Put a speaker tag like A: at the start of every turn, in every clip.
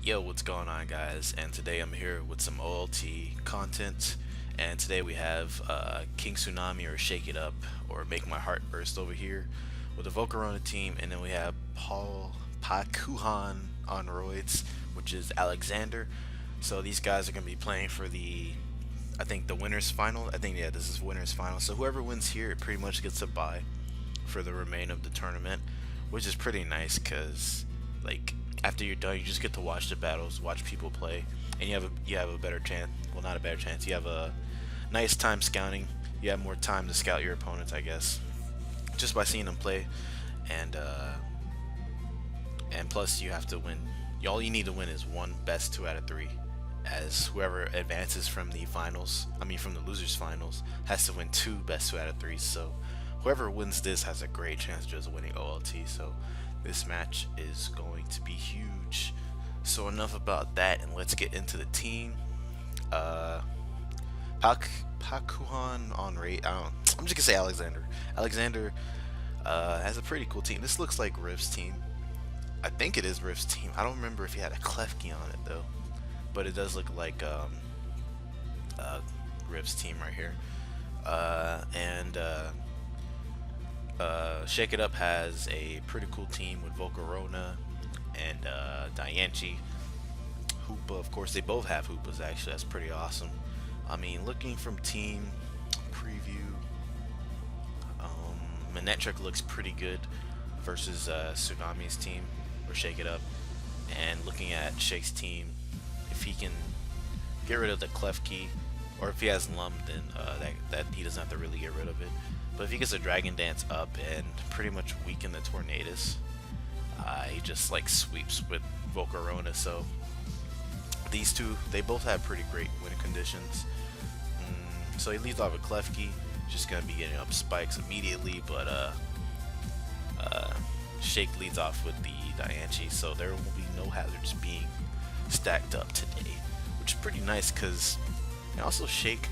A: Yo, what's going on, guys? And today I'm here with some OLT content. And today we have King Tsunami or Shake It Up or Make My Heart Burst over here with the Volcarona team. And then we have Paul Pakuhan on roids, which is Alexander. So these guys are going to be playing for I think, the winners final. Yeah, this is winners final. So whoever wins here, it pretty much gets a bye for the remainder of the tournament, which is pretty nice because, like, after you're done, you just get to watch the battles, watch people play, and you have a better chance. Well, not a better chance. You have a nice time scouting. You have more time to scout your opponents, I guess, just by seeing them play, and plus you have to win. All you need to win is one best 2 out of 3, as whoever advances from the finals, from the losers finals, has to win 2 best 2 out of 3. So whoever wins this has a great chance of just winning OLT. So this match is going to be huge. So enough about that, and let's get into the team. Pakuhan on rate. I'm just gonna say Alexander. Alexander has a pretty cool team. This looks like Rift's team. I think it is Rift's team. I don't remember if he had a Klefki on it though, but it does look like Rift's team right here. Shake It Up has a pretty cool team with Volcarona and Dianchi. Hoopa, of course, they both have Hoopas actually. That's pretty awesome. Looking from team preview, Manetric looks pretty good versus Tsunami's team or Shake It Up. And looking at Shake's team, if he can get rid of the Clef Key, or if he has Lum, then that he doesn't have to really get rid of it. But if he gets a Dragon Dance up and pretty much weaken the Tornadus, he just like sweeps with Volcarona. So these two, they both have pretty great win conditions. So he leads off with Klefki, just gonna be getting up spikes immediately, but Shake leads off with the Dianchi, so there will be no hazards being stacked up today, which is pretty nice because also Shake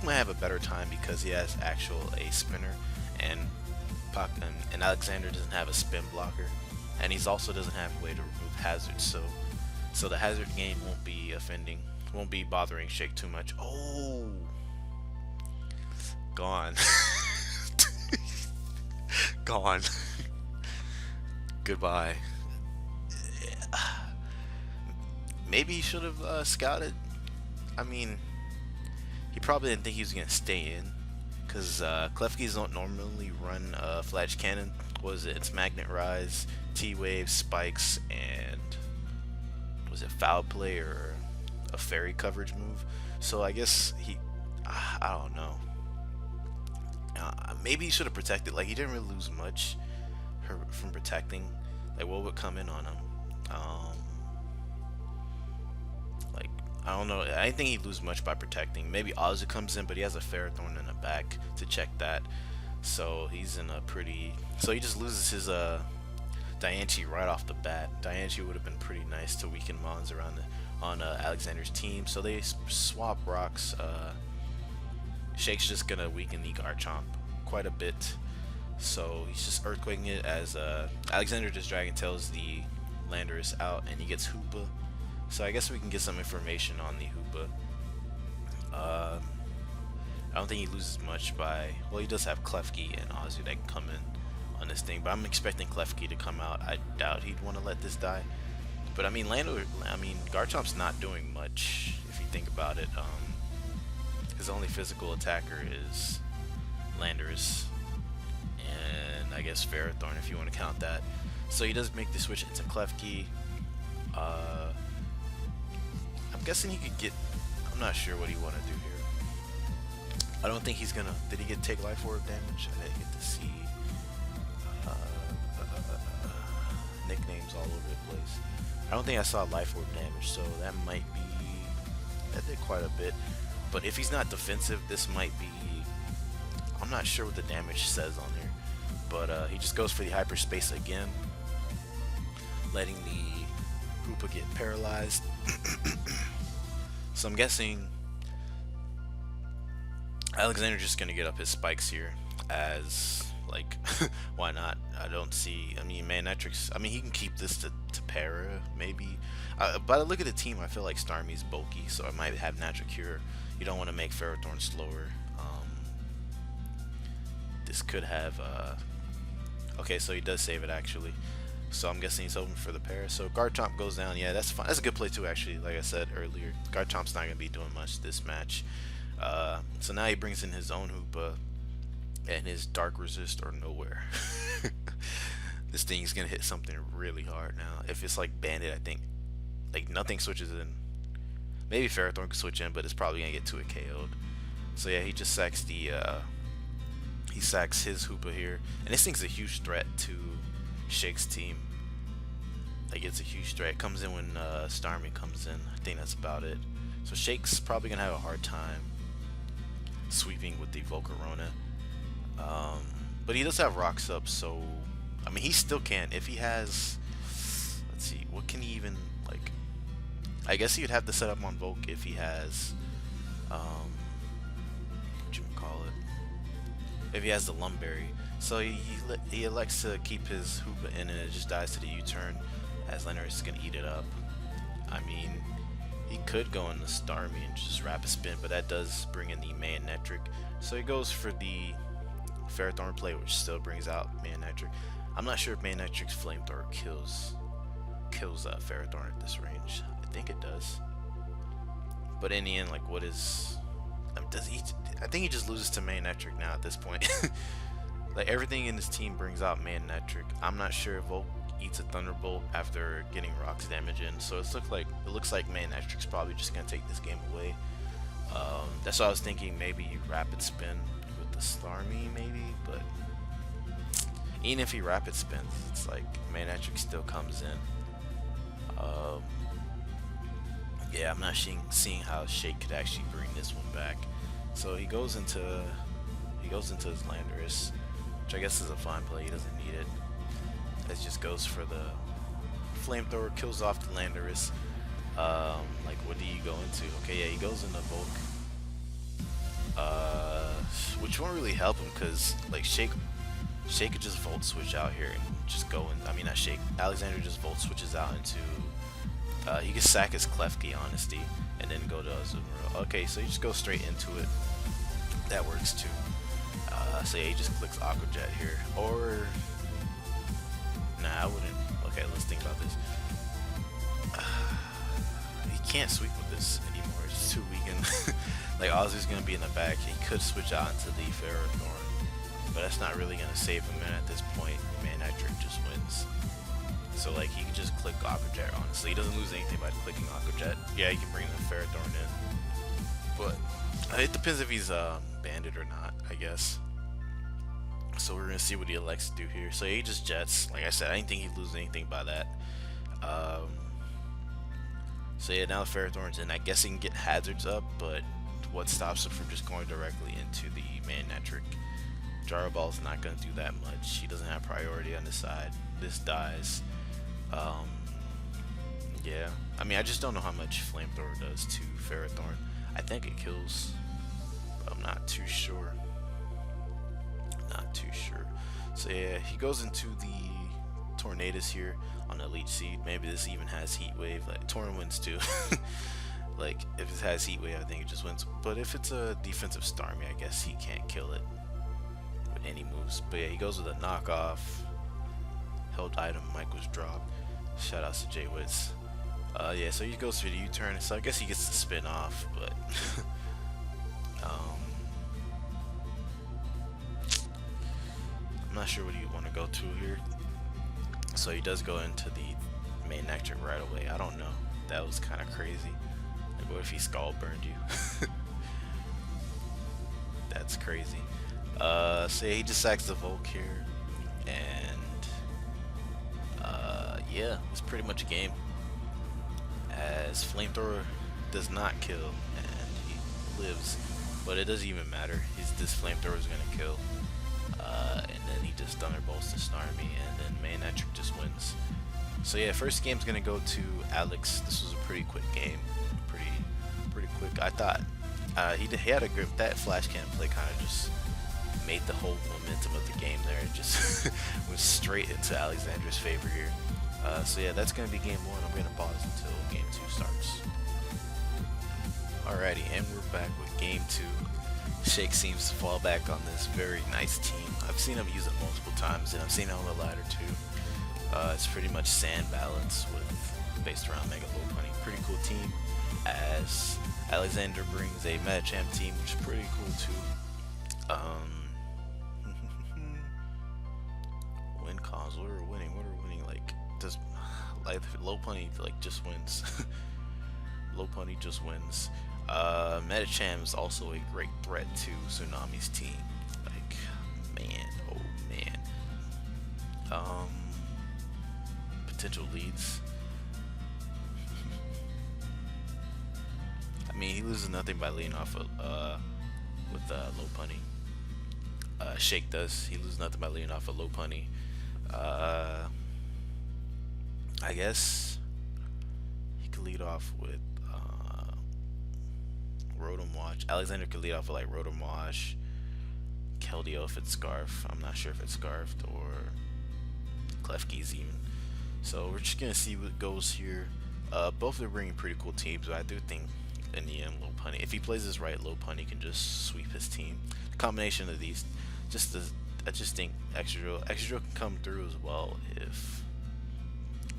A: might have a better time because he has actual ace spinner, and Alexander doesn't have a spin blocker, and he's also doesn't have a way to remove hazards, so the hazard game won't be bothering Shake too much. Oh, gone. Gone. Goodbye. Maybe he should have scouted. He probably didn't think he was gonna stay in, because Klefkis don't normally run Flash Cannon. What is it? It's Magnet Rise, T-Wave, Spikes, and was it Foul Play or a Fairy coverage move? So I guess I don't know. Maybe he should have protected. Like, he didn't really lose much from protecting. Like, what would come in on him? Like, I don't know. I didn't think he'd lose much by protecting. Maybe Ozzy comes in, but he has a Ferrothorn in the back to check that. So he's in a pretty... So he just loses his Dianchi right off the bat. Dianchi would have been pretty nice to weaken Mons around on Alexander's team. So they swap rocks. Shake's just gonna weaken the Garchomp quite a bit. So he's just earthquaking it as Alexander just Dragon Tails the Landorus out, and he gets Hoopa. So I guess we can get some information on the Hoopa. I don't think he loses much by... Well, he does have Klefki and Ozzy that can come in on this thing, but I'm expecting Klefki to come out. I doubt he'd want to let this die. But Garchomp's not doing much if you think about it. His only physical attacker is Landorus, and I guess Ferrothorn if you want to count that. So he does make the switch into Klefki. I'm guessing he could get... I'm not sure what he want to do here. I don't think he's gonna... Did he take life orb damage? I didn't get to see nicknames all over the place. I don't think I saw life orb damage, so that might be... That did quite a bit. But if he's not defensive, this might be... I'm not sure what the damage says on here. But he just goes for the hyperspace again, letting the Hoopa get paralyzed. So I'm guessing Alexander's just going to get up his spikes here, as Like, why not? I don't see. I mean, Manectric's. I mean, he can keep this to para maybe. But I look at the team. I feel like Starmie's bulky, so I might have Natural Cure. You don't want to make Ferrothorn slower. This could have. Okay, so he does save it actually. So I'm guessing he's hoping for the para. So Garchomp goes down. Yeah, that's fine. That's a good play too, actually. Like I said earlier, Garchomp's not gonna be doing much this match. So now he brings in his own Hoopa and his Dark Resist or nowhere. This thing is gonna hit something really hard now. If it's like Bandit, I think like nothing switches in. Maybe Ferrothorn can switch in, but it's probably gonna get to a KO'd. So yeah, he just sacks the he sacks his Hoopa here, and this thing's a huge threat to Shake's team. Like, it's a huge threat. It comes in when Starmie comes in. I think that's about it. So Shake's probably gonna have a hard time sweeping with the Volcarona. But he does have rocks up, so I mean he still can if he has. Let's see, what can he even like? I guess he would have to set up on Volk if he has. What you call it? If he has the Lumberry. So he elects to keep his Hoopa in, and it just dies to the U-turn, as Landorus is gonna eat it up. I mean, he could go in the Starmie and just Rapid Spin, but that does bring in the Manectric. So he goes for the Ferrothorn play, which still brings out Manectric. I'm not sure if Manectric's Flamethrower kills Ferrothorn at this range. I think it does. But in the end, like, what is? Does he? I think he just loses to Manectric now at this point. Like, everything in this team brings out Manectric. I'm not sure if Volk eats a Thunderbolt after getting Rock's damage in. So it looks like Manectric's probably just gonna take this game away. That's why I was thinking maybe Rapid Spin with the Starmie maybe, but even if he Rapid Spins, it's like Manectric still comes in. Yeah, I'm not seeing how Shake could actually bring this one back. So he goes into his Landorus, which I guess is a fine play. He doesn't need it. It just goes for the Flamethrower, kills off the Landorus. Like, what do you go into? Okay, yeah, he goes into Volk. Which won't really help him, because like Shake could just Volt switch out here and just go in. I mean, not Shake. Alexander just Volt switches out into. He can sack his Klefki Honesty and then go to Azumarill. Okay, so you just go straight into it. That works too. So yeah, he just clicks Aqua Jet here, or nah, I wouldn't. Okay, let's think about this. He can't sweep with this anymore. It's too weakened. Like, Ozzy's gonna be in the back. He could switch out into the Ferrothorn, but that's not really gonna save him. And at this point, Manectric just wins. So like, he can just click Aqua Jet. Honestly, he doesn't lose anything by clicking Aqua Jet. Yeah, he can bring the Ferrothorn in, but it depends if he's banded or not, I guess. So we're gonna see what he elects to do here. So he just Jets. Like I said, I didn't think he'd lose anything by that. So yeah, now the Ferrothorn's in. I guess he can get hazards up, but what stops him from just going directly into the Manectric? Gyro Ball's not gonna do that much. He doesn't have priority on this side. This dies. Yeah, I mean, I just don't know how much Flamethrower does to Ferrothorn. I think it kills, but I'm not too sure. Not too sure. So yeah, he goes into the Tornadus here on Elite Seed. Maybe this even has Heat Wave. Like, Torn wins too. Like, if it has Heat Wave, I think it just wins. But if it's a defensive Starmie, I guess he can't kill it with any moves. But yeah, he goes with a knockoff. Held item, Mike was dropped. Shout outs to Jay Witz. Yeah, so he goes for the U-turn, so I guess he gets to spin off, but I'm not sure what you want to go to here. So he does go into the Manectric right away. I don't know. That was kind of crazy. Like, what if he skull burned you? That's crazy. So he just sacks the Volk here, and yeah, it's pretty much a game, as Flamethrower does not kill and he lives, but it doesn't even matter. This Flamethrower is gonna kill, and then he just Thunderbolts to Snarmy, and then Manectric just wins. So yeah, first game's gonna go to Alex. This was a pretty quick game, pretty quick. I thought he had a grip. That flash cannon play kind of just made the whole momentum of the game there. It just went straight into Alexander's favor here. So yeah, that's going to be game one. I'm going to pause until game two starts. Alrighty, and we're back with game two. Shake seems to fall back on this very nice team. I've seen him use it multiple times, and I've seen it on the ladder too. It's pretty much sand balance based around Mega Low Bunny. Pretty cool team. As Alexander brings a Medicham team, which is pretty cool too. Win cons. What are we winning? What are we winning? Like Low Bunny like just wins. Low Bunny just wins. Medicham is also a great threat to Tsunami's team. Like, man, oh man. Potential leads. I mean, he loses nothing by leading off with Low Bunny. Shake does. He loses nothing by leading off of Low Bunny. I guess he could lead off with Rotom Wash. Alexander could lead off with like Rotom Wash, Keldeo if it's Scarf. I'm not sure if it's Scarfed, or Klefki's even. So we're just gonna see what goes here. Both are bringing pretty cool teams, but I do think in the end, Low Bunny, if he plays this right, Low Bunny can just sweep his team. The combination of these, I just think Extra Drill can come through as well if.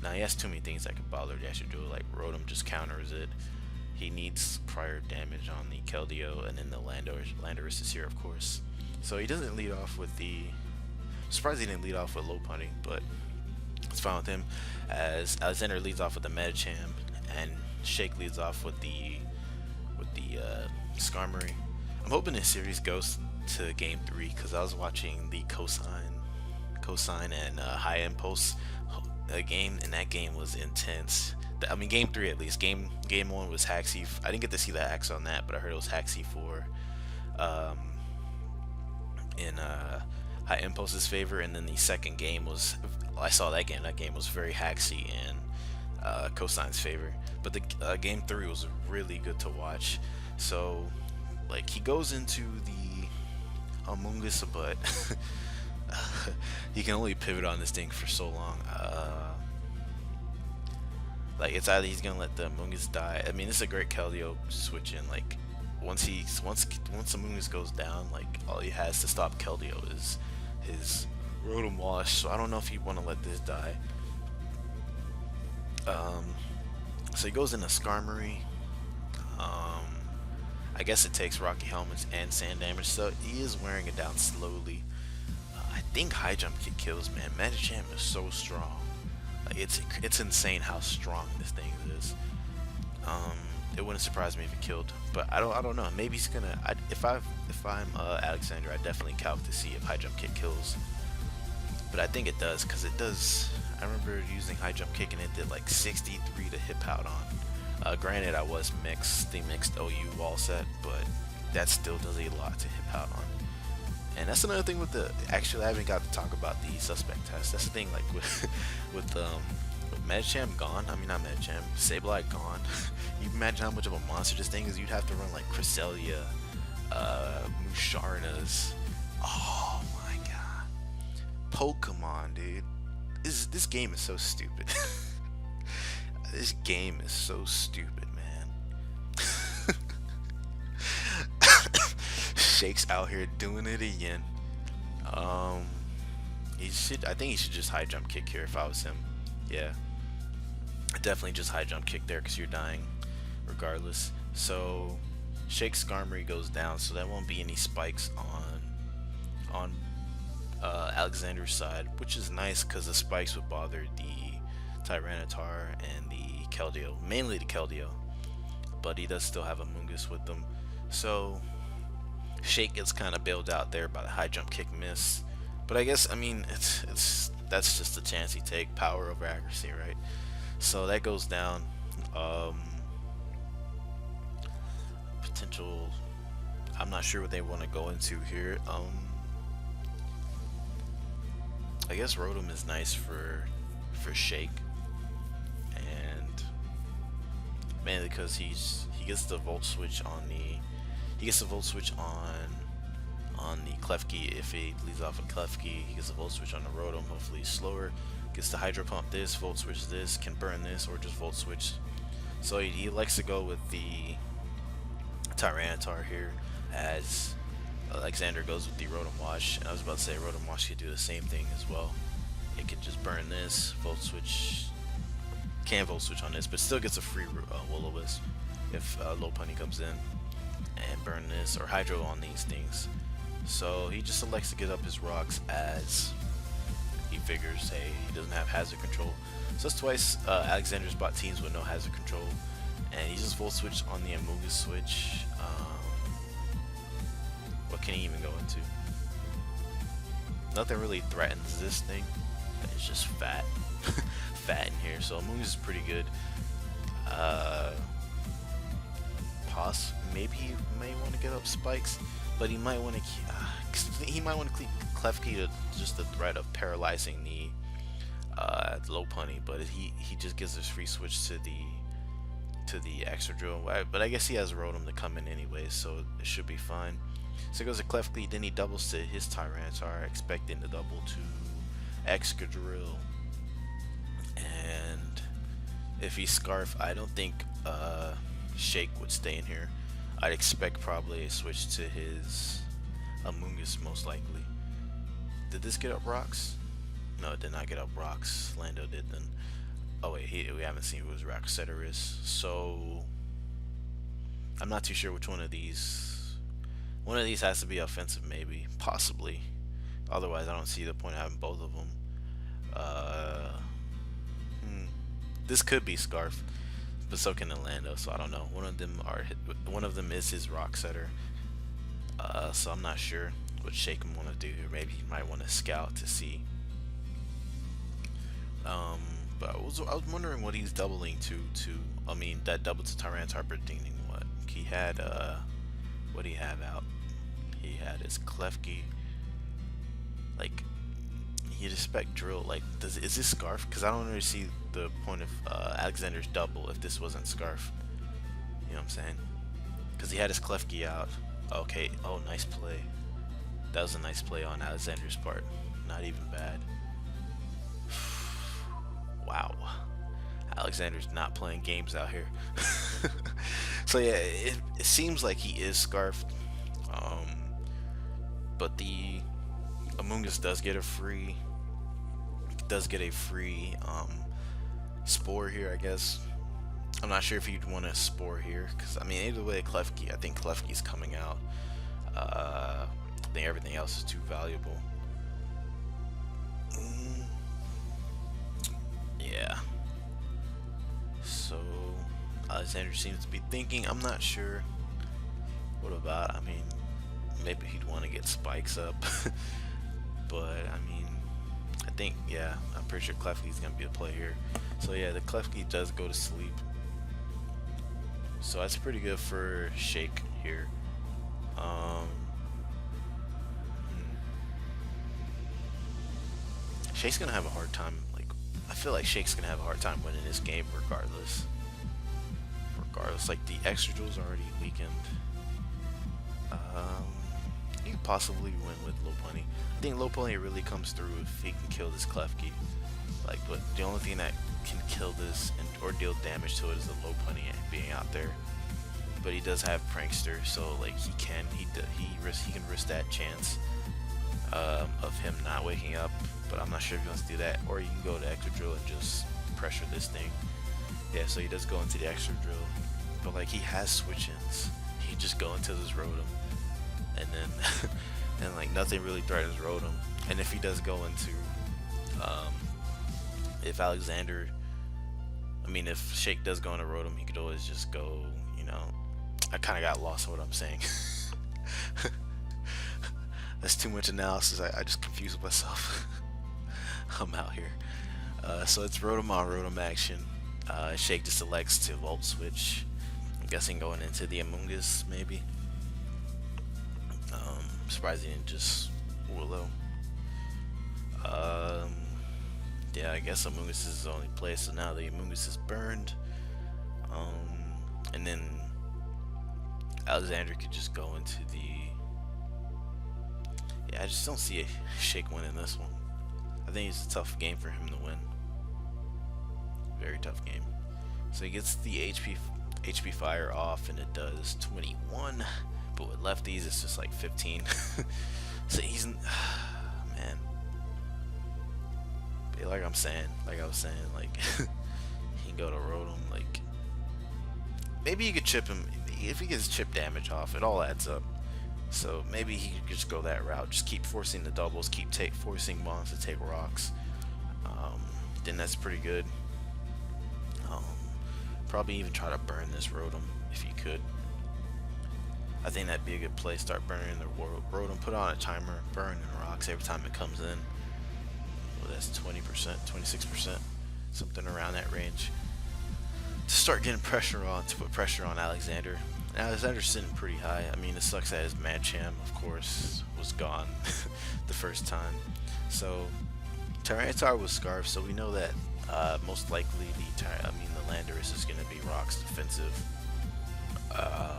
A: Now he has too many things that could bother the Extra Drill, like Rotom just counters it. He needs prior damage on the Keldeo, and then the Landorus is here, of course. So he doesn't lead off with the. I'm surprised he didn't lead off with Low Bunny, but it's fine with him. As Alexander leads off with the Medicham, and Shake leads off with the Skarmory. I'm hoping this series goes to game 3 because I was watching the Cosine and High Impulse game, and that game was intense. I mean, game 3 at least. Game 1 was Haxie. I didn't get to see the axe on that, but I heard it was Haxie 4 in High Impulse's favor, and then the second game was, I saw that game. That game was very Haxie in Cosine's favor. But the game 3 was really good to watch. So, like, he goes into the Amoonguss, but he can only pivot on this thing for so long. Like, it's either he's gonna let the Amoonguss die. I mean, this is a great Keldeo switch in. Like, once Amoonguss goes down, like, all he has to stop Keldeo is his Rotom Wash. So I don't know if you want to let this die. So he goes into Skarmory. I guess it takes Rocky Helmets and Sand Damage, so he is wearing it down slowly. I think High Jump Kick kills, man. Medicham is so strong. Like, it's insane how strong this thing is. It wouldn't surprise me if it killed, but I don't know. Maybe he's gonna. If I'm Alexander, I definitely calc to see if High Jump Kick kills. But I think it does, because it does. I remember using High Jump Kick and it did like 63 to hit out on. Granted, I was the mixed OU wall set, but that still does a lot to hit out on. And that's another thing with actually I haven't got to talk about the suspect test. That's the thing, like with Medicham gone, I mean not Medicham, Sableye gone. You imagine how much of a monster this thing is. You'd have to run like Cresselia, Musharnas. Oh my god. Pokemon, dude. This game is so stupid. This game is so stupid, man. Shake's out here doing it again. I think he should just High Jump Kick here if I was him. Yeah. I definitely just High Jump Kick there because you're dying regardless. So Shake's Skarmory goes down, so that won't be any spikes on Alexander's side, which is nice because the spikes would bother the Tyranitar and the Keldeo, mainly the Keldeo, but he does still have a Amoonguss with them. So Shake gets kind of bailed out there by the High Jump Kick miss, but I guess, I mean, that's just the chance he take, power over accuracy, right? So that goes down. Potential, I'm not sure what they want to go into here. I guess Rotom is nice for Shake, and mainly because he gets the Volt Switch on on the Klefki. If he leads off a Klefki, he gets a Volt Switch on the Rotom. Hopefully he's slower. Gets the Hydro Pump this, Volt Switch this, can burn this, or just Volt Switch. So he likes to go with the Tyranitar here, as Alexander goes with the Rotom Wash. And I was about to say Rotom Wash could do the same thing as well. It can just burn this, Volt Switch, can Volt Switch on this, but still gets a free Will-O-Wisp if Lopunny comes in, and burn this, or Hydro on these things. So he just elects to get up his rocks as he figures, hey, he doesn't have hazard control. So that's twice Alexander's bought teams with no hazard control, and he just Volt Switch on the Amoonguss switch. What can he even go into? Nothing really threatens this thing. It's just fat. Fat in here. So Amoonguss is pretty good. Maybe he may want to get up spikes, but he might want to keep Klefki to just the threat of paralyzing the Lopunny, but he just gives this free switch to the extra drill. But I guess he has Rotom to come in anyway, so it should be fine. So he goes to Klefki, then he doubles to his Tyranitar, expecting to double to Excadrill. And if he Scarf, I don't think Shake would stay in here. I'd expect probably a switch to his Amoonguss most likely. Did this get up rocks? No, it did not get up rocks. Lando did then. Oh wait, we haven't seen who his rock setter is. So I'm not too sure which one of these. One of these has to be offensive, maybe, possibly. Otherwise, I don't see the point of having both of them. This could be Scarf, but so can Orlando. So I don't know. One of them is his rock setter. So I'm not sure what Shake him want to do here. Maybe he might want to scout to see. But I was wondering what he's doubling to. I mean, that double to Tyranitar predicting what he had. What do he have out? He had his Klefki. Like, he'd expect Drill. Like, is this Scarf? Because I don't really see the point of Alexander's double if this wasn't Scarf. You know what I'm saying? Because he had his Klefki out. Okay. Oh, nice play. That was a nice play on Alexander's part. Not even bad. Wow. Alexander's not playing games out here. So yeah, it seems like he is Scarfed. But the Amoonguss does get a free Spore here, I guess. I'm not sure if you'd want to Spore here, because I mean, either way, Klefki, I think Klefki's coming out. I think everything else is too valuable. Yeah. So Alexander seems to be thinking. I'm not sure. What about? I mean, maybe he'd want to get spikes up. But I mean, I think, yeah, I'm pretty sure Klefki's gonna be a play here. So yeah, the Klefki does go to sleep. So that's pretty good for Shake here. Shake's gonna have a hard time. I feel like Shake's gonna have a hard time winning this game regardless. Like, the extra drills already weakened. He could possibly win with Lopunny. I think Lopunny really comes through if he can kill this Klefki. Like, but the only thing that can kill this or deal damage to it is the Lopunny being out there. But he does have Prankster, so like he can risk that chance of him not waking up. But I'm not sure if he wants to do that, or you can go to extra drill and just pressure this thing. Yeah, so he does go into the extra drill, but like he has switch-ins. He just go into this Rotom, and then and like nothing really threatens Rotom. And if he does go into if Alexander, I mean, if Shake does go into Rotom, he could always just go, you know, I kind of got lost on what I'm saying. That's too much analysis. I just confused myself. I'm out here. So it's Rotom on Rotom action. Shake just elects to Volt Switch. I'm guessing going into the Amoonguss, maybe. Surprised he didn't just Willow. Yeah, I guess Amoonguss is his only play, so now the Amoonguss is burned. And then Alexander could just go into the Yeah, I just don't see a Shake winning this one. I think it's a tough game for him to win. Very tough game. So he gets the HP fire off, and it does 21. But with lefties, it's just like 15. So he's man. But like I was saying, like he can go to Rotom. Like maybe you could chip him if he gets chip damage off. It all adds up. So maybe he could just go that route. Just keep forcing the doubles. Keep forcing Mons to take rocks. Then that's pretty good. Um, Probably even try to burn this Rotom if you could. I think that'd be a good play. Start burning the Rotom. Put on a timer. Burning rocks every time it comes in. Well, that's 20%, 26%, something around that range. To start getting pressure on, to put pressure on Alexander. And Alexander's sitting pretty high. I mean, it sucks that his Machamp, of course, was gone the first time. So Tyranitar was Scarf, so we know that most likely the Landorus is going to be Rock's defensive. Yeah,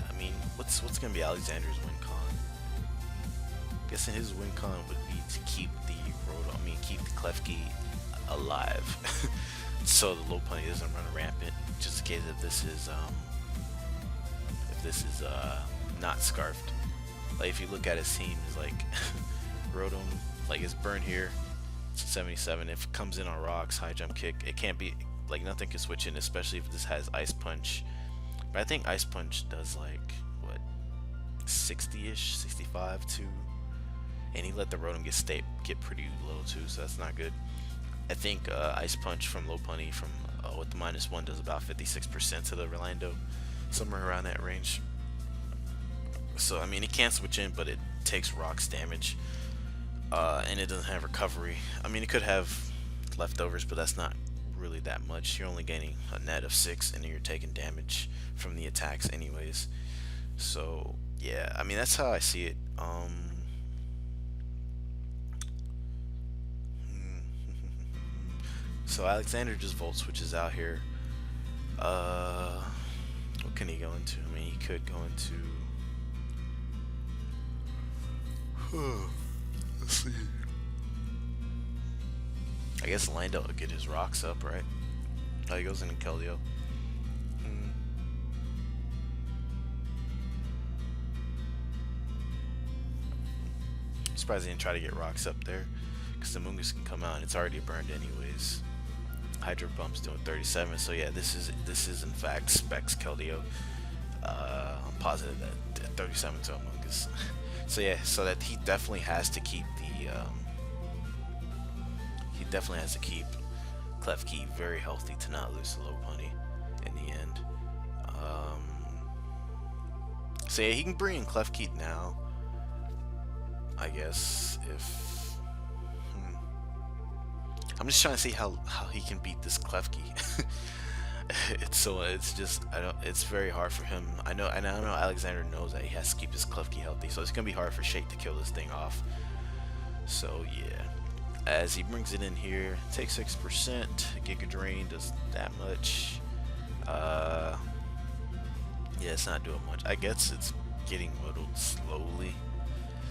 A: I mean, what's going to be Alexander's win con? Guessing his win con would be to keep the keep the Klefki alive, so the low pony doesn't run rampant. Just in case if this is not scarfed. Like if you look at his team, is like Rotom, like his burn here, it's 77. If it comes in on rocks, high jump kick, it can't be like nothing can switch in, especially if this has ice punch. But I think ice punch does like what 60-ish, 65 too, and he let the Rotom get pretty low too, so that's not good. I think ice punch from low pony from with the -1 does about 56% to the Rolando, somewhere around that range. So I mean, it can't switch in, but it takes rocks damage, and it doesn't have recovery. I mean, it could have leftovers, but that's not really that much. You're only gaining a net of 6, and you're taking damage from the attacks anyways. So yeah, I mean, that's how I see it. So Alexander just volt switches out here. What can he go into? I mean, he could go into. Let's see. I guess Lando will get his rocks up, right? Oh, he goes into Keldeo. I'm surprised he didn't try to get rocks up there, because the Mungus can come out and it's already burned anyways. Hydro Pump's doing 37, so yeah, this is in fact Specs Keldeo. I'm positive that 37 to Mungus. So yeah, so that he definitely has to keep Klefki very healthy to not lose the low pony in the end. So yeah, he can bring in Klefki now, I guess. If I'm just trying to see how he can beat this Klefki. It's very hard for him. I know Alexander knows that he has to keep his Klefki healthy, so it's gonna be hard for Shake to kill this thing off. So yeah, as he brings it in here, takes 6%. Giga Drain does that much. Yeah, it's not doing much. I guess it's getting whittled slowly.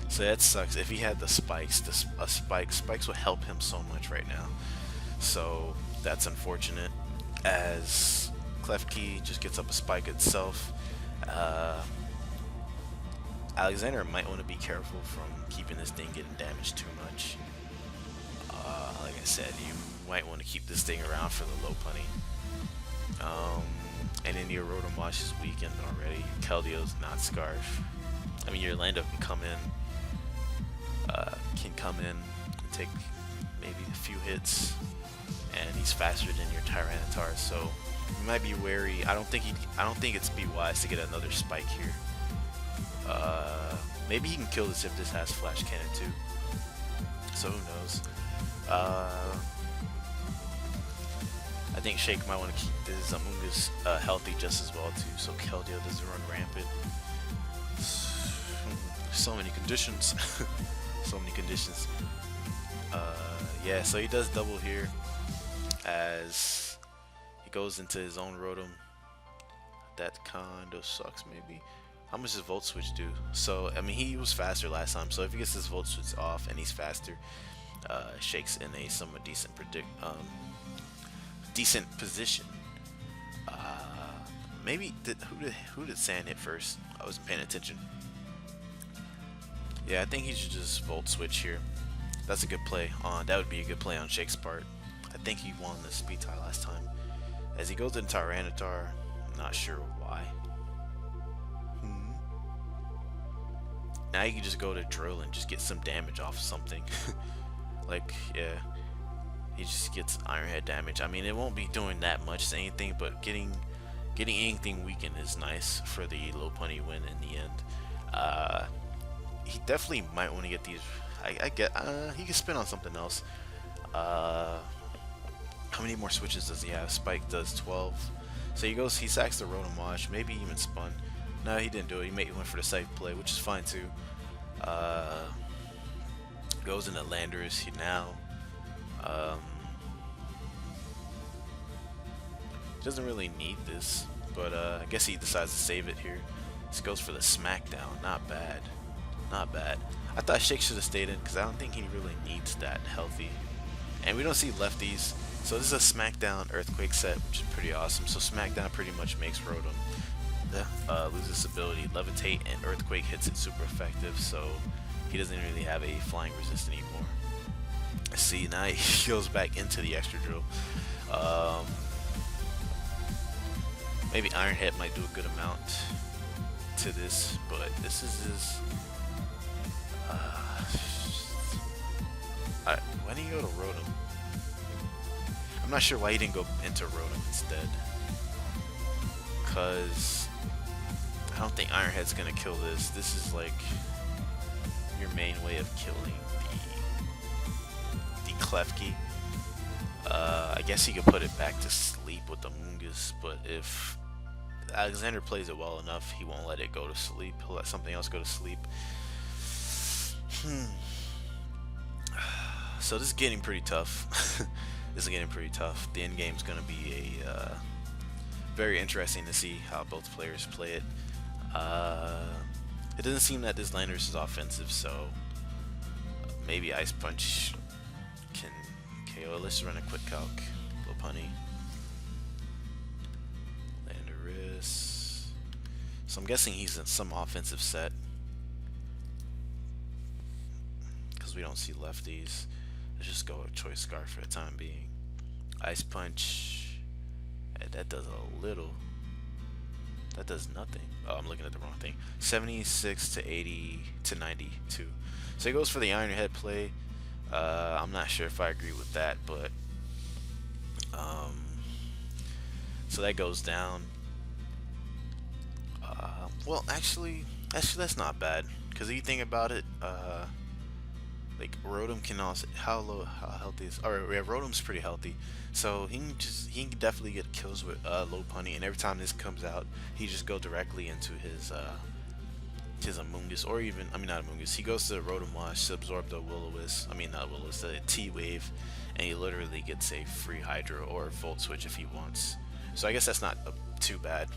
A: So that sucks. If he had the spikes, spikes would help him so much right now. So that's unfortunate, as Klefki just gets up a spike itself. Alexander might want to be careful from keeping this thing getting damaged too much. Like I said, you might want to keep this thing around for the low pony. And then your Rotom Wash is weakened already. Keldeo's not Scarf. I mean, your Lando can come in. And take maybe a few hits, and he's faster than your Tyranitar, so you might be wary. I don't think it's be wise to get another spike here. Maybe he can kill this if this has Flash Cannon too, so who knows. I think Shake might want to keep this Amoonguss healthy just as well too, so Keldeo doesn't run rampant. So many conditions. So many conditions. Yeah, so he does double here as he goes into his own Rotom. That kind of sucks maybe. How much does Volt Switch do? So, I mean, he was faster last time, so if he gets his Volt Switch off and he's faster, Shake's in a somewhat decent position. Maybe who did Sand hit first? I wasn't paying attention. Yeah, I think he should just Volt Switch here. That's a good play. That would be a good play on Shake's part. I think he won the speed tie last time. As he goes into Tyranitar, I'm not sure why. Now you can just go to Drill and just get some damage off something. Like, yeah. He just gets Iron Head damage. I mean, it won't be doing that much to anything, but getting anything weakened is nice for the Lopunny win in the end. He definitely might want to get these. I get. He can spin on something else. How many more switches does he have? Spike does 12. So he sacks the Rotom Wash, maybe even spun. No, he didn't do it. He went for the safe play, which is fine too. Goes into Landers now. Doesn't really need this, but I guess he decides to save it here. This goes for the Smackdown. Not bad. Not bad. I thought Shake should have stayed in because I don't think he really needs that healthy. And we don't see lefties. So this is a Smackdown Earthquake set, which is pretty awesome. So Smackdown pretty much makes Rotom lose its ability. Levitate and Earthquake hits it super effective, so he doesn't really have a flying resist anymore. See, now he goes back into the extra drill. Maybe Iron Head might do a good amount to this, but this is his. Why didn't you go to Rotom? I'm not sure why he didn't go into Rotom instead. Because I don't think Iron Head's gonna kill this. This is like your main way of killing the Klefki. I guess he could put it back to sleep with the Mungus, but if Alexander plays it well enough, he won't let it go to sleep. He'll let something else go to sleep. So this is getting pretty tough. This is getting pretty tough. The end game's gonna be a very interesting to see how both players play it. It doesn't seem that this Landers is offensive, so maybe Ice Punch can KO. Let's run a quick calc. Lopunny. Landorus. So I'm guessing he's in some offensive set. Because we don't see lefties. Let's just go with Choice Scarf for the time being. Ice Punch. That does a little. That does nothing. Oh, I'm looking at the wrong thing. 76 to 80 to 92. So he goes for the Iron Head play. I'm not sure if I agree with that, but so that goes down. Well, actually, that's not bad. Because if you think about it, like Rotom can also how healthy is? Or yeah, Rotom's pretty healthy, so he can definitely get kills with Lopunny, and every time this comes out, he just go directly into his Amoonguss, or even not Amoonguss. He goes to the Rotom Wash to absorb the Will-O-Wisp. Not Will-O-Wisp, the T-Wave, and he literally gets a free Hydro or Volt Switch if he wants. So I guess that's not too bad.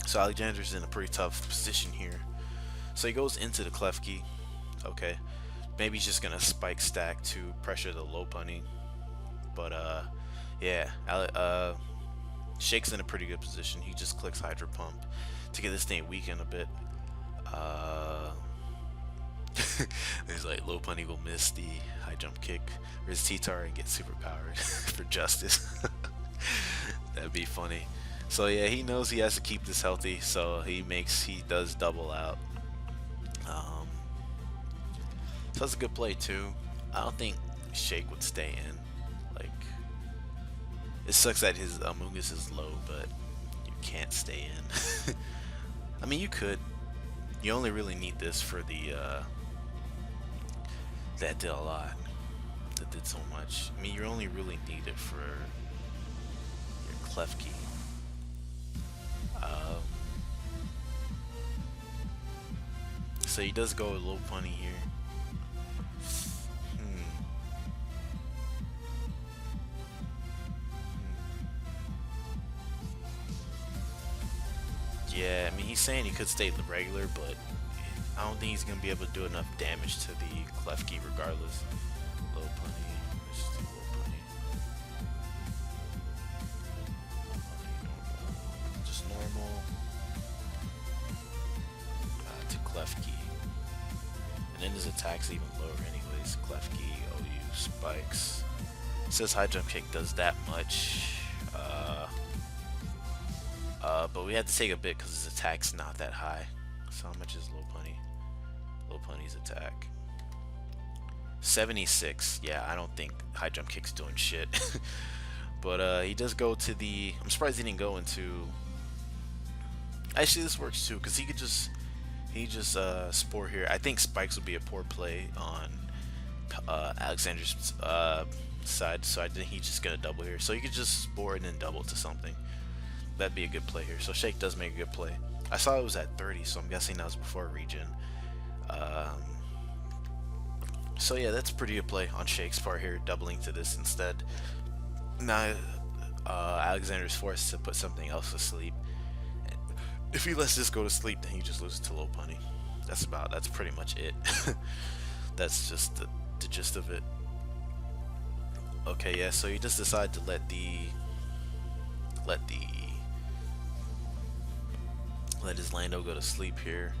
A: So Alexander's in a pretty tough position here. So he goes into the Klefki. Okay. Maybe he's just gonna spike stack to pressure the Lopunny, but yeah, Shake's in a pretty good position. He just clicks Hydro Pump to get this thing weakened a bit. There's like Lopunny will miss the high jump kick, or his T-Tar and get super powered for justice. That'd be funny. So yeah, he knows he has to keep this healthy, so he does double out. So that's a good play too. I don't think Shake would stay in. Like, it sucks that his Amoonguss is low, but you can't stay in. You could. You only really need this for the that did a lot. That did so much. You only really need it for your Klefki. So he does go with Lopunny here. Yeah, I mean, he's saying he could stay regular, but I don't think he's gonna be able to do enough damage to the Klefki regardless. Low punny. Let's just do low punny. Just normal. To Klefki. And then his attack's even lower anyways. Klefki, OU, spikes. It says high jump kick does that much. But we had to take a bit because his attack's not that high. So how much is low punny? Low punny's attack. 76. Yeah, I don't think high jump kick's doing shit. But he does go to the. I'm surprised he didn't go into. Actually, this works too because he just spore here. I think spikes would be a poor play on Alexander's side, so I think he's just gonna double here. So you could just spore and then double to something. That'd be a good play here. So Shake does make a good play. I saw it was at 30, so I'm guessing that was before regen. So yeah, that's pretty good play on Shake's part here, doubling to this instead. Now Alexander's forced to put something else to sleep. If he lets this go to sleep, then he just loses to low punny. That's pretty much it. That's just the gist of it. Okay, yeah, so he just decided to let his Lando go to sleep here.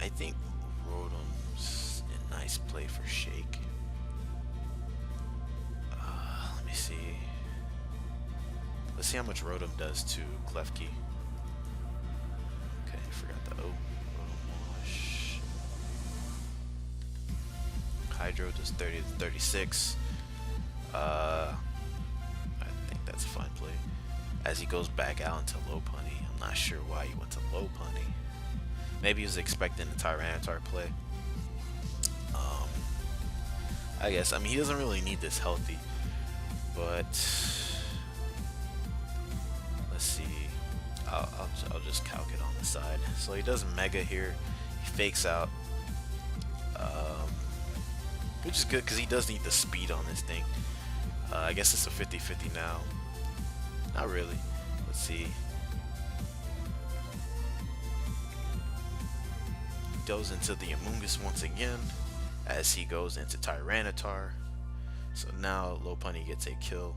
A: I think Rotom's a nice play for Shake. Let me see. Let's see how much Rotom does to Klefki. Okay, I forgot the O. Rotom Wash. Hydro does 30 to 36. I think that's a fine play. As he goes back out into low punny. I'm not sure why he went to low punny. Maybe he was expecting the Tyranitar play. I guess. I mean, he doesn't really need this healthy. But let's see. I'll just calc it on the side. So he does Mega here. He fakes out. Which is good because he does need the speed on this thing. I guess it's a 50-50 now. Not really. Let's see. Goes into the Amoonguss once again as he goes into Tyranitar. So now low punny gets a kill.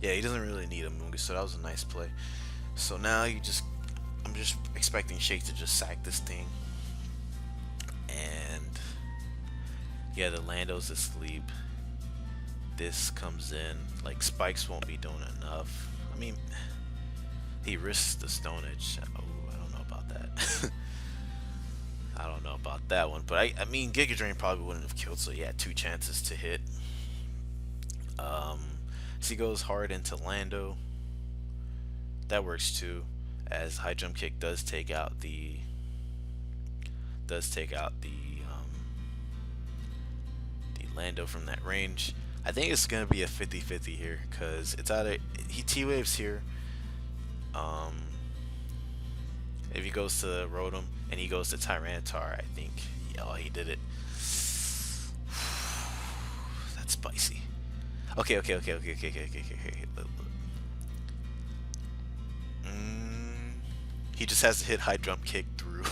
A: Yeah, he doesn't really need Amoonguss, so that was a nice play. So now I'm just expecting Shake to just sack this thing. And yeah, the Lando's asleep. This comes in. Like, spikes won't be doing enough. I mean, he risks the Stone Edge. Oh, I don't know about that. I don't know about that one. But I mean, Giga Drain probably wouldn't have killed, so he had 2 chances to hit. So he goes hard into Lando. That works too, as high jump kick does take out the Lando from that range. I think it's gonna be a 50-50 here because it's either he T-waves here. If he goes to Rotom and he goes to Tyranitar, I think he did it. That's spicy. Okay. He just has to hit high jump kick through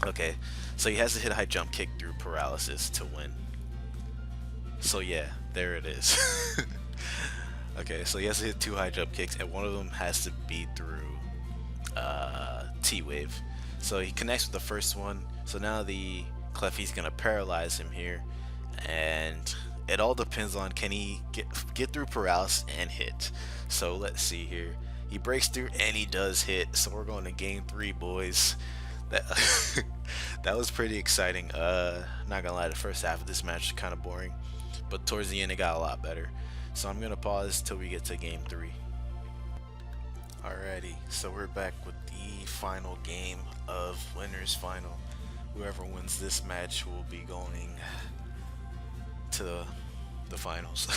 A: okay, so he has to hit high jump kick through paralysis to win. So yeah, there it is. Okay, so he has to hit 2 high jump kicks, and one of them has to be through T-Wave. So he connects with the first one. So now the Klefki's gonna paralyze him here, and it all depends on can he get through paralysis and hit. So let's see here. He breaks through and he does hit. So we're going to game 3, boys. That was pretty exciting. Not gonna lie, the first half of this match was kind of boring, but towards the end it got a lot better. So I'm gonna pause till we get to game 3. Alrighty, so we're back with the final game of winners final. Whoever wins this match will be going to the finals.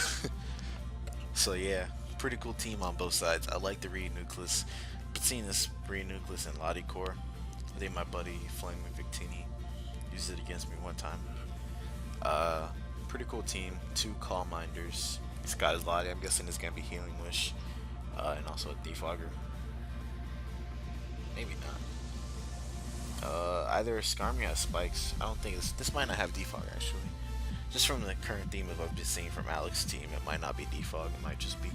A: So yeah, pretty cool team on both sides. I like the Reed Nucleus. seen this Nucleus and Lottie core. I think my buddy Flaming Victini used it against me one time. Uh, Pretty cool team. Two Calm Minders. This guy's Lottie. I'm guessing it's gonna be Healing Wish, and also a Defogger. Maybe not. Either Skarmy has spikes. I don't think this might not have defog actually. Just from the current theme of I've just seen from Alex's team, it might not be defog. It might just be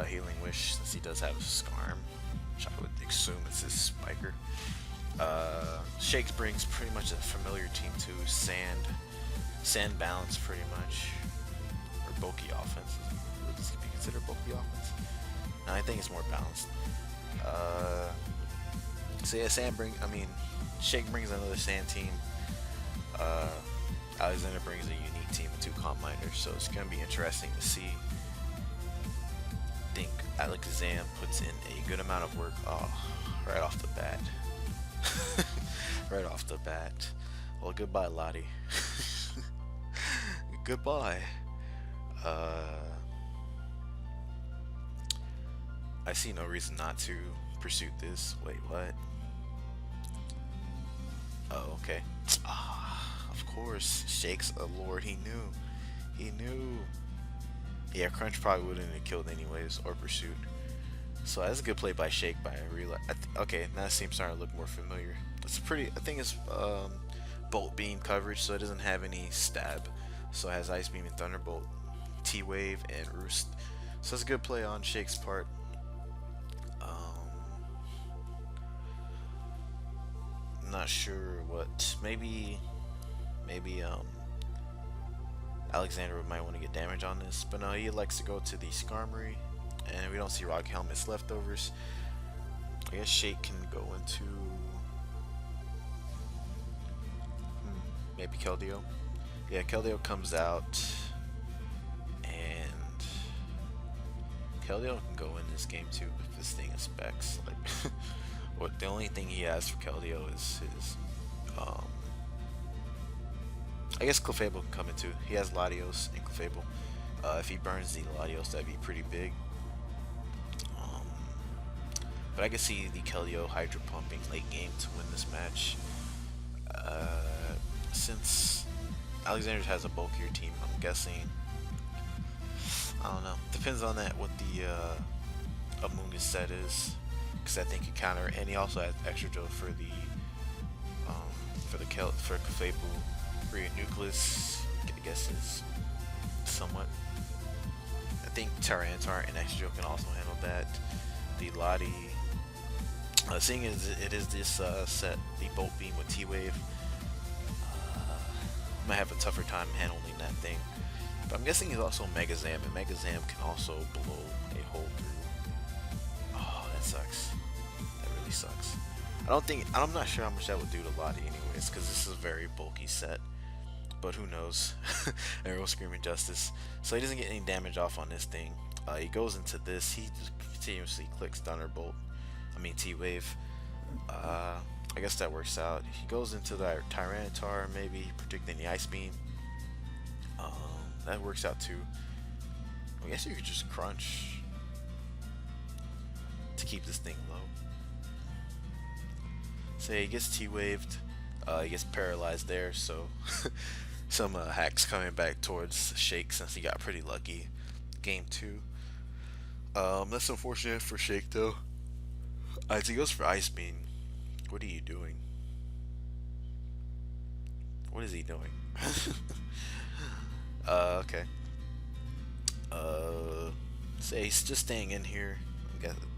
A: Healing Wish, since he does have Skarm, which I would assume is his spiker. Shakes brings pretty much a familiar team too. Sand balance pretty much, or bulky offense. Would this be considered bulky offense? No, I think it's more balanced. So yeah, Shake brings another sand team. Alexander brings a unique team with two Calm Minders, so it's gonna be interesting to see. I think Alexander puts in a good amount of work. Oh, right off the bat. Right off the bat. Well, goodbye, Lottie. Goodbye. I see no reason not to pursue this. Wait, what? Oh, okay. Of course. Shake's a lord. He knew. He knew. Yeah, Crunch probably wouldn't have killed anyways, or pursued. So that's a good play by Shake. By okay, now it seems starting to look more familiar. It's pretty. I think it's Bolt Beam coverage, so it doesn't have any stab. So it has Ice Beam and Thunderbolt, T Wave, and Roost. So it's a good play on Shake's part. Not sure what. Maybe Alexander might want to get damage on this, but no, he likes to go to the Skarmory, and we don't see Rock Helmet's leftovers. I guess Shake can go into maybe Keldeo. Yeah, Keldeo comes out, and Keldeo can go in this game too if this thing is specs. Like, what the only thing he has for Keldeo is his I guess Clefable can come in too. He has Latios and Clefable. If he burns the Latios, that'd be pretty big. But I can see the Keldeo Hydro pumping late game to win this match. Since Alexander has a bulkier team, I'm guessing. I don't know. Depends on that what the Amoongu's set is, because I think he counter, and he also has extra drill for the Clefable. Nucleus, I guess, is somewhat. I think Tyranitar and Extra can also handle that. The Lottie, seeing as it is this set, the Bolt Beam with T-Wave, might have a tougher time handling that thing. But I'm guessing he's also Mega Zam, and Mega Zam can also blow a hole through. Oh, that sucks. That really sucks. I'm not sure how much that would do to Lottie anyways, because this is a very bulky set. But who knows? Everyone's screaming justice. So he doesn't get any damage off on this thing. He goes into this. He just continuously clicks Thunderbolt. T-Wave. I guess that works out. He goes into the Tyranitar, maybe predicting the Ice Beam. That works out too. I guess you could just Crunch to keep this thing low. So he gets T-Waved. He gets paralyzed there, so some hacks coming back towards Shake since he got pretty lucky. Game 2. That's unfortunate for Shake though. Alright, so he goes for Ice Beam. What are you doing? What is he doing? Okay. So he's just staying in here.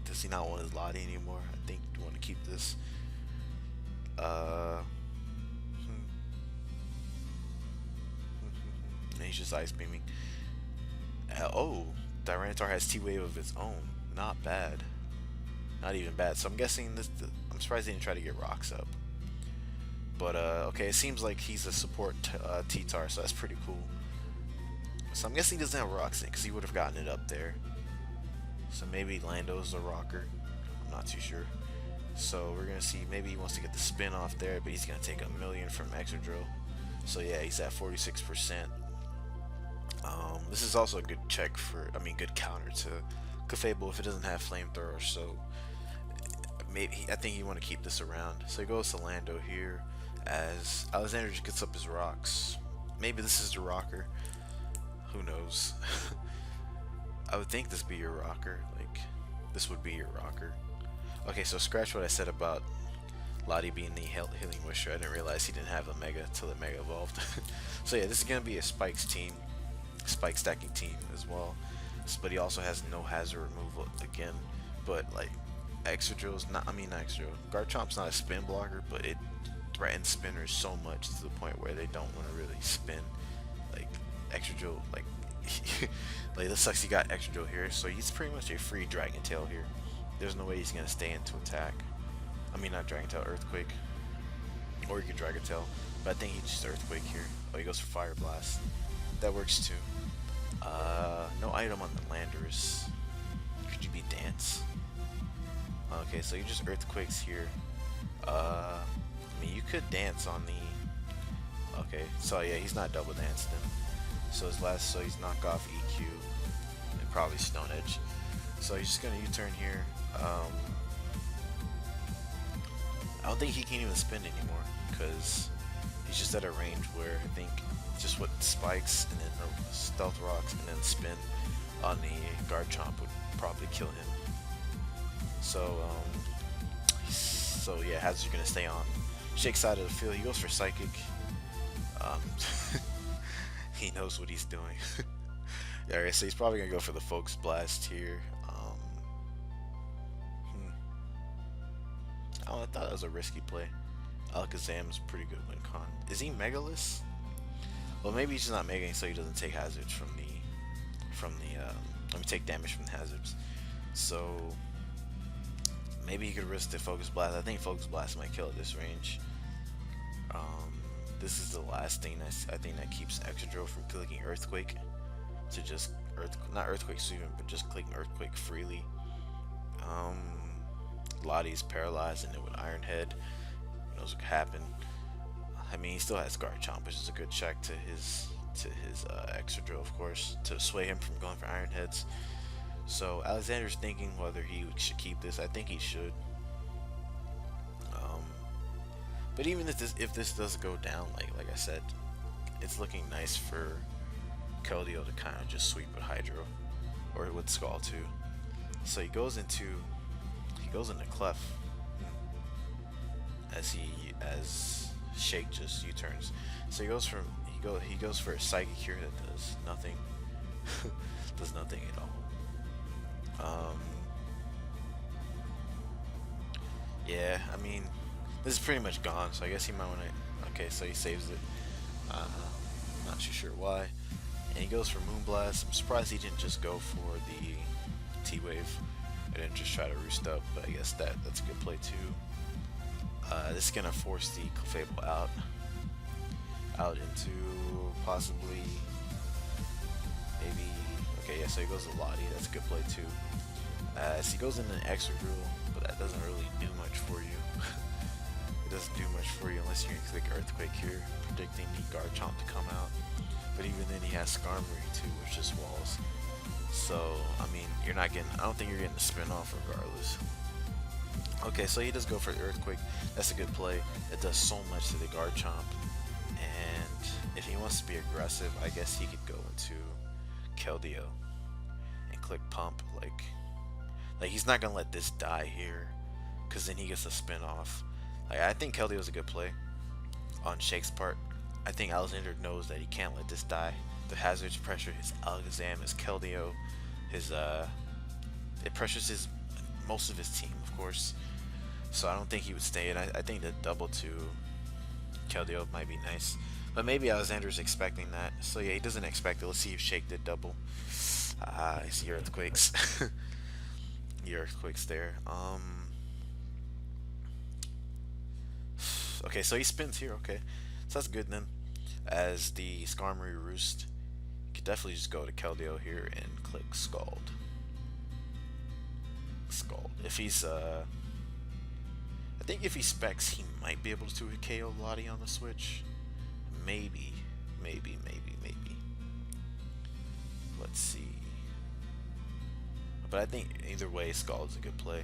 A: Does he not want his Lottie anymore? I think you want to keep this. He's just Ice Beaming. Oh, Tyranitar has T-Wave of its own. Not bad. Not even bad. So I'm guessing this. I'm surprised he didn't try to get rocks up. But okay, it seems like he's a support T-Tar, so that's pretty cool. So I'm guessing he doesn't have rocks in, because he would have gotten it up there. So maybe Lando's a rocker. I'm not too sure. So we're gonna see. Maybe he wants to get the spin off there, but he's gonna take a million from Exadrill. So yeah, he's at 46%. This is also a good check for, good counter to Clefable if it doesn't have Flamethrower. So maybe I think you want to keep this around. So he goes to Lando here as Alexander just gets up his rocks. Maybe this is the rocker. Who knows? I would think this be your rocker. Like, this would be your rocker. Okay, so scratch what I said about Lottie being the healing wisher. I didn't realize he didn't have a mega till the mega evolved. So yeah, this is gonna be a spikes team, spike stacking team as well. But he also has no hazard removal again. But like extra drills, not not extra drill. Garchomp's not a spin blocker, but it threatens spinners so much to the point where they don't want to really spin. Like extra drill, like like this sucks. He got extra drill here, so he's pretty much a free dragon tail here. There's no way he's gonna stay into attack. Not Dragon Tail, Earthquake. Or you could Dragon Tail. But I think he just Earthquake here. Oh, he goes for Fire Blast. That works too. No item on the Landers. Could you be Dance? Okay, so you just Earthquakes here. You could Dance on the... Okay, so yeah, he's not double danced then. So he's knock off EQ. And probably Stone Edge. So he's just gonna U-turn here. I don't think he can even spin anymore because he's just at a range where I think just with spikes and then stealth rocks and then spin on the Garchomp would probably kill him. So yeah, Hazard's gonna stay on. Shakes out of the field. He goes for Psychic. He knows what he's doing. Yeah, alright, so he's probably gonna go for the Focus Blast here. I thought that was a risky play. Alakazam's pretty good win con. Is he Megaless? Well, maybe he's just not Megaing so he doesn't take hazards from the let me take damage from the hazards. So maybe he could risk the Focus Blast. I think Focus Blast might kill at this range. This is the last thing I think that keeps Excadrill from clicking Earthquake to just not Earthquake Sweeping, but just clicking Earthquake freely. Lottie's paralyzed and then with Iron Head, who knows what could happen. He still has Garchomp, which is a good check to his Excadrill, of course, to sway him from going for Iron Heads. So Alexander's thinking whether he should keep this. I think he should. But even if this does go down, like I said, it's looking nice for Keldeo to kind of just sweep with Hydro or with Skull too. So he goes into Clef as Shake just U-turns. So he goes for a Psychic here that does nothing. Does nothing at all. Yeah, this is pretty much gone, so I guess he might want to... Okay, so he saves it. Not too sure why. And he goes for Moonblast. I'm surprised he didn't just go for the T-Wave. I didn't just try to roost up, but I guess that's a good play too. This is going to force the Clefable out into possibly... maybe... Okay, yeah, so he goes to Lottie. That's a good play too. So he goes into an Excadrill, but that doesn't really do much for you. It doesn't do much for you unless you click Earthquake here, predicting the Garchomp to come out. But even then, he has Skarmory too, which just walls. So you're not getting. I don't think you're getting the spin off regardless. Okay, so he does go for the Earthquake. That's a good play. It does so much to the Garchomp. And if he wants to be aggressive, I guess he could go into Keldeo and click Pump. Like he's not gonna let this die here, because then he gets a spin off. I think Keldeo is a good play on Shake's part. I think Alexander knows that he can't let this die. The hazards pressure his Alakazam, his Keldeo, it pressures most of his team, of course. So I don't think he would stay in. I think the double to Keldeo might be nice, but maybe Alexander's expecting that. So yeah, he doesn't expect it. Let's see if Shake did double. I see Earthquakes. The Earthquakes there. Okay, so he spins here. Okay, so that's good then. As the Skarmory Roost, you could definitely just go to Keldeo here and click Scald. If he's I think if he specs, he might be able to KO Lottie on the switch. Maybe. Let's see. But I think either way, Scald's a good play.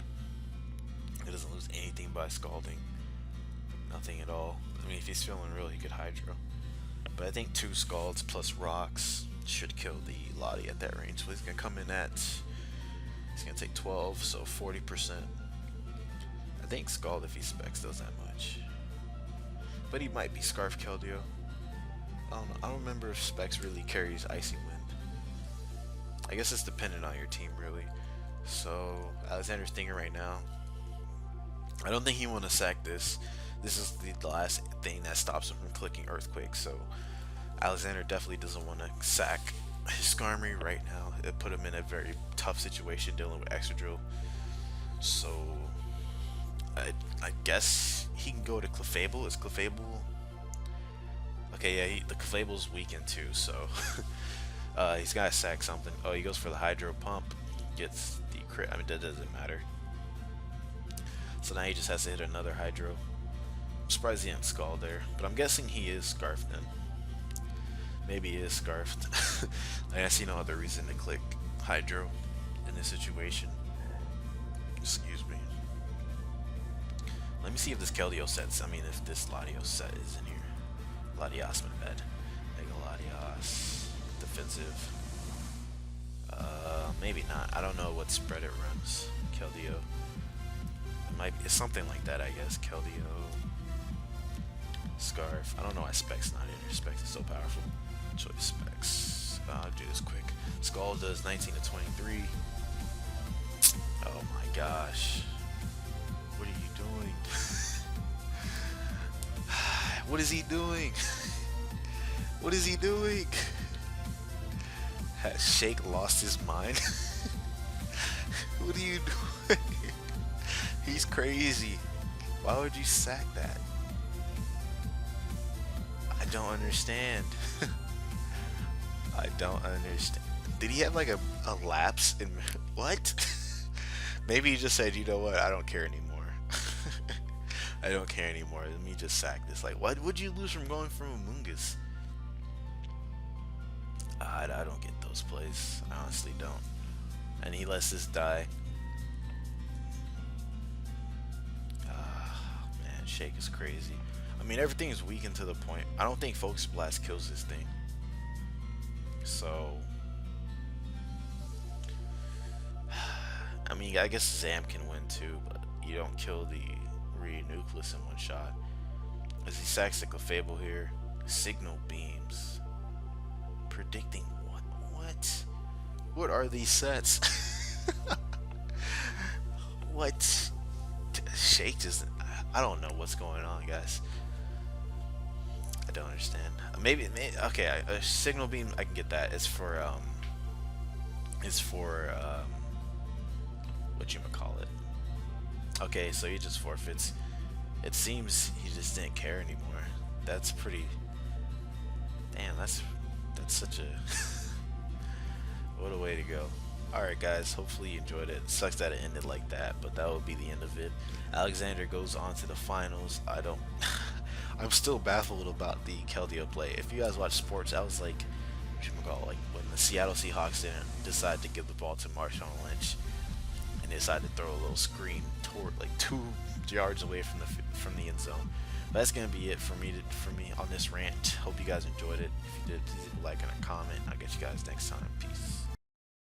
A: He doesn't lose anything by scalding. Nothing at all. I mean, if he's feeling real, he could hydro. But I think 2 scalds plus rocks should kill the Lottie at that range. So he's gonna come in at. He's gonna take 12, so 40%. I think scald if he specs does that much. But he might be Scarf Keldeo. I don't know. I don't remember if specs really carries Icy Wind. I guess it's dependent on your team, really. So Alexander's thinking right now. I don't think he want to sack this. This is the last thing that stops him from clicking Earthquake. So Alexander definitely doesn't want to sack his Skarmory right now. It put him in a very tough situation dealing with Excadrill. So I guess he can go to Clefable. Is Clefable? Okay, yeah, the Clefable's weakened too, so he's gotta sack something. Oh, he goes for the Hydro Pump, gets the crit. I mean, that doesn't matter. So now he just has to hit another Hydro. I'm surprised he didn't Scald there, but I'm guessing he is Scarfed then. Maybe he is Scarfed. I see no other reason to click Hydro in this situation. Excuse me. Let me see if this Keldeo sets. I mean, if this Latios set is in here. Latios, my bad. Mega Latios. Defensive. Maybe not. I don't know what spread it runs. Keldeo. It might be, it's something like that, I guess. Keldeo. Scarf. I don't know why Specs not in here. Specs is so powerful. Choice Specs. I'll do this quick. Skull does 19 to 23. Oh my gosh. What are you doing? What is he doing? What is he doing? Has Shake lost his mind? What are you doing? He's crazy. Why would you sack that? I don't understand. I don't understand. Did he have like a lapse in what? Maybe he just said, you know what, I don't care anymore. I don't care anymore. Let me just sack this. Like, what would you lose from going from Amoonguss? I don't get those plays. I honestly don't. And he lets this die. Man, Shake is crazy. I mean, everything is weakened to the point. I don't think Focus Blast kills this thing. So, I mean, I guess Zam can win too, but you don't kill the Nucleus in one shot. As he sacks the Clefable here, Signal Beams. Predicting what? What? What are these sets? What? Shake just... I don't know what's going on, guys. I don't understand. Maybe okay, a Signal Beam, I can get that. It's for whatchamacallit. Okay, so he just forfeits. It seems he just didn't care anymore. That's pretty... Damn, that's such a... What a way to go. Alright guys, hopefully you enjoyed it. It sucks that it ended like that, but that would be the end of it. Alexander goes on to the finals. I don't... I'm still baffled about the Keldeo play. If you guys watch sports, I was like, like when the Seattle Seahawks didn't decide to give the ball to Marshawn Lynch, and they decided to throw a little screen toward like 2 yards away from the end zone. But that's gonna be it for me on this rant. Hope you guys enjoyed it. If you did, please leave a like and a comment. I'll get you guys next time. Peace.